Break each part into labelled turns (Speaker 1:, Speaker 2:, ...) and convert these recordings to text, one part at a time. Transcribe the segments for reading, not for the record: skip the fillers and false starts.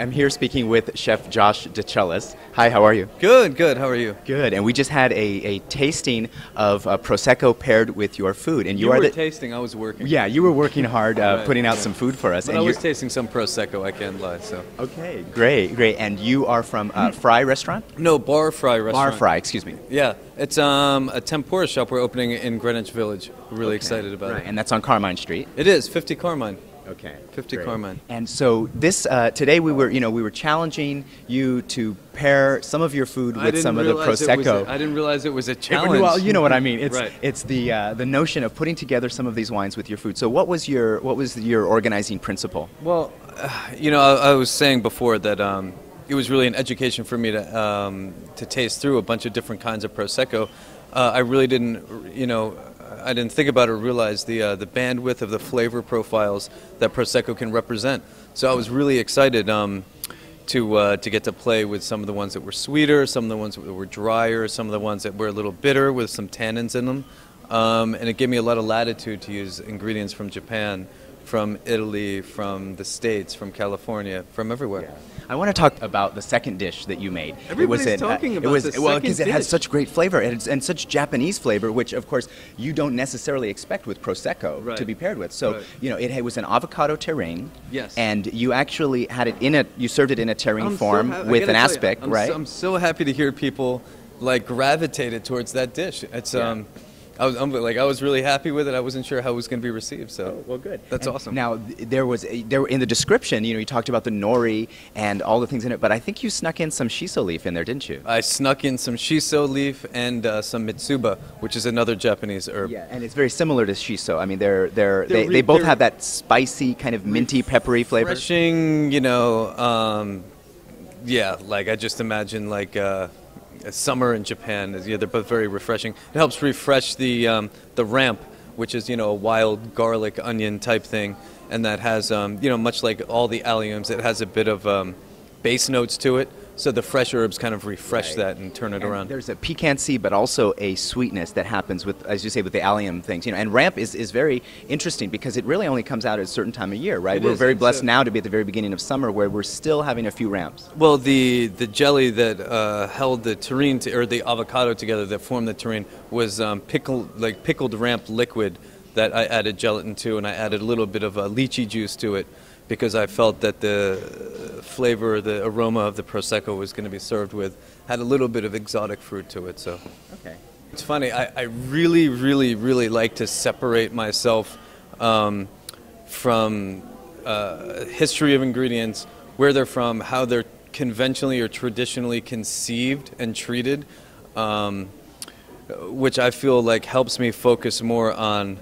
Speaker 1: am here speaking with Chef Josh DeChellis. Hi, how are you?
Speaker 2: Good, good. How are you?
Speaker 1: Good. And we just had a tasting of Prosecco paired with your food. And
Speaker 2: you were tasting, I was working.
Speaker 1: Yeah, you were working hard putting out some food for us.
Speaker 2: But
Speaker 1: and
Speaker 2: I was tasting some Prosecco, I can't lie. So.
Speaker 1: Okay, great, great. And you are from Fry Restaurant?
Speaker 2: No, Bar Fry Restaurant.
Speaker 1: Bar Fry, excuse me.
Speaker 2: Yeah, it's a tempura shop we're opening in Greenwich Village. We're really excited about it.
Speaker 1: And that's on Carmine Street?
Speaker 2: It is, 50 Carmine.
Speaker 1: Okay.
Speaker 2: 50
Speaker 1: great.
Speaker 2: Carmine.
Speaker 1: And so this today we were challenging you to pair some of your food with some of the Prosecco.
Speaker 2: I didn't realize it was a challenge.
Speaker 1: Well, you know what I mean. It's
Speaker 2: right.
Speaker 1: It's the notion of putting together some of these wines with your food. So what was your organizing principle?
Speaker 2: Well, I was saying before that it was really an education for me to taste through a bunch of different kinds of Prosecco. I really didn't, I didn't think about or realize the bandwidth of the flavor profiles that Prosecco can represent. So I was really excited to get to play with some of the ones that were sweeter, some of the ones that were drier, some of the ones that were a little bitter with some tannins in them. And it gave me a lot of latitude to use ingredients from Japan, from Italy, from the States, from California, from everywhere.
Speaker 1: Yeah. I want to talk about the second dish that you made.
Speaker 2: Everybody's talking about the second dish.
Speaker 1: Well, because it has such great flavor and such Japanese flavor, which of course you don't necessarily expect with Prosecco to be paired with. So it was an avocado terrine.
Speaker 2: Yes.
Speaker 1: And you actually had it you served it in a terrine form with an aspic, right?
Speaker 2: I'm so happy to hear people gravitated towards that dish. It's I was really happy with it. I wasn't sure how it was going to be received. So
Speaker 1: well, good.
Speaker 2: That's awesome.
Speaker 1: Now there in the description, you talked about the nori and all the things in it, but I think you snuck in some shiso leaf in there, didn't you?
Speaker 2: I snuck in some shiso leaf and some mitsuba, which is another Japanese herb.
Speaker 1: Yeah, and it's very similar to shiso. I mean, they both have that spicy kind of minty, peppery flavor.
Speaker 2: Refreshing, I just imagine summer in Japan. They're both very refreshing. It helps refresh the ramp, which is a wild garlic onion type thing, and that has much like all the alliums, it has a bit of base notes to it. So the fresh herbs kind of refresh that and turn it around.
Speaker 1: There's a piquancy, but also a sweetness that happens with, as you say, with the allium things. And ramp is very interesting because it really only comes out at a certain time of year, right? We're very blessed now to be at the very beginning of summer where we're still having a few ramps.
Speaker 2: Well, the jelly that held the terrine or the avocado together that formed the terrine was pickled ramp liquid that I added gelatin to, and I added a little bit of lychee juice to it, because I felt that the flavor, the aroma of the Prosecco was going to be served with had a little bit of exotic fruit to it. So,
Speaker 1: okay.
Speaker 2: It's funny. I really, really, really like to separate myself from history of ingredients, where they're from, how they're conventionally or traditionally conceived and treated, which I feel like helps me focus more on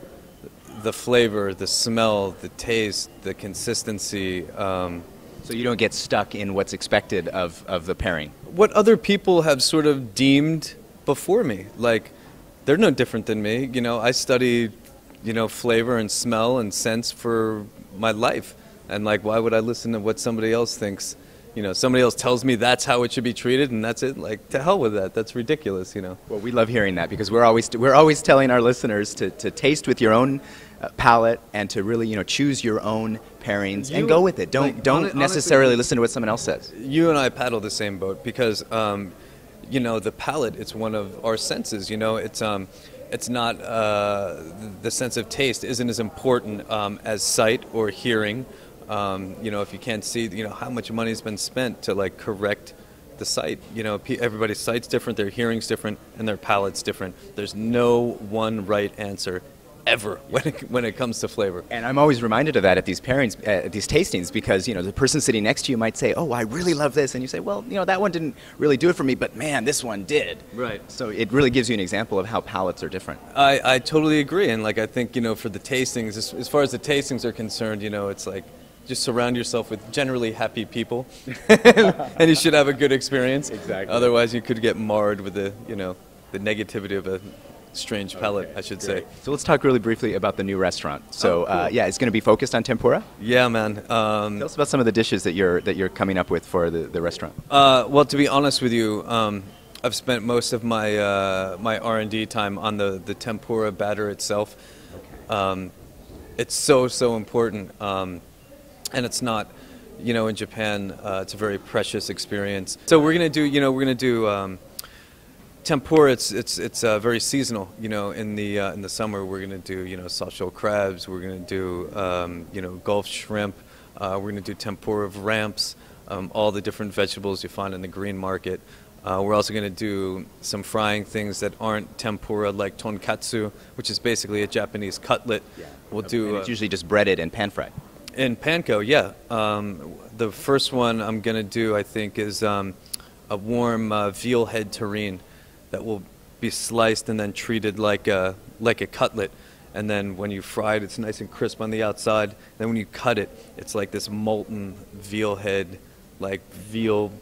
Speaker 2: the flavor, the smell, the taste, the consistency.
Speaker 1: So you don't get stuck in what's expected of the pairing.
Speaker 2: What other people have sort of deemed before me. They're no different than me. I studied, flavor and smell and sense for my life. And why would I listen to what somebody else thinks? Somebody else tells me that's how it should be treated, and that's it. To hell with that. That's ridiculous. Well,
Speaker 1: we love hearing that because we're always telling our listeners to taste with your own palate and to really choose your own pairings and go with it. Don't necessarily listen to what someone else says.
Speaker 2: You and I paddle the same boat because the palate, it's one of our senses. It's not the sense of taste isn't as important as sight or hearing. If you can't see, how much money has been spent to correct the sight. Everybody's sight's different, their hearing's different, and their palate's different. There's no one right answer ever when it comes to flavor.
Speaker 1: And I'm always reminded of that at these pairings, at these tastings, because the person sitting next to you might say, "Oh, I really love this," and you say, "Well, that one didn't really do it for me, but man, this one did."
Speaker 2: Right.
Speaker 1: So it really gives you an example of how palates are different.
Speaker 2: I totally agree, and I think for the tastings, as far as the tastings are concerned, it's just surround yourself with generally happy people, and you should have a good experience.
Speaker 1: Exactly.
Speaker 2: Otherwise, you could get marred with the negativity of a strange palate, I should say.
Speaker 1: So let's talk really briefly about the new restaurant. So cool. It's going to be focused on tempura.
Speaker 2: Yeah, man.
Speaker 1: Tell us about some of the dishes that you're coming up with for the restaurant.
Speaker 2: Well, to be honest with you, I've spent most of my my R&D time on the tempura batter itself. Okay. It's so important. And it's not, you know, in Japan, it's a very precious experience. So we're gonna do, you know, tempura. It's very seasonal. You know, in the summer we're gonna do, you know, soft shell crabs. We're gonna do, you know, Gulf shrimp. We're gonna do tempura of ramps. All the different vegetables you find in the green market. We're also going to do some frying things that aren't tempura, like tonkatsu, which is basically a Japanese cutlet.
Speaker 1: Yeah.
Speaker 2: We'll do.
Speaker 1: And it's usually just breaded and pan fried.
Speaker 2: In panko, yeah. The first one I'm going to do, I think, is a warm veal head terrine that will be sliced and then treated like a cutlet. And then when you fry it, it's nice and crisp on the outside. Then when you cut it, it's like this molten veal head, like veal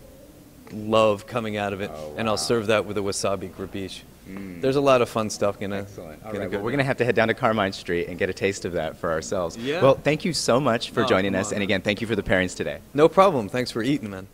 Speaker 2: love coming out of it.
Speaker 1: Oh, wow.
Speaker 2: And I'll serve that with a wasabi grabiche. There's a lot of fun stuff
Speaker 1: Excellent. All right, well, we're going to have to head down to Carmine Street and get a taste of that for ourselves.
Speaker 2: Yeah.
Speaker 1: Well, thank you so much for joining us. And again, thank you for the pairings today.
Speaker 2: No problem. Thanks for eating, man.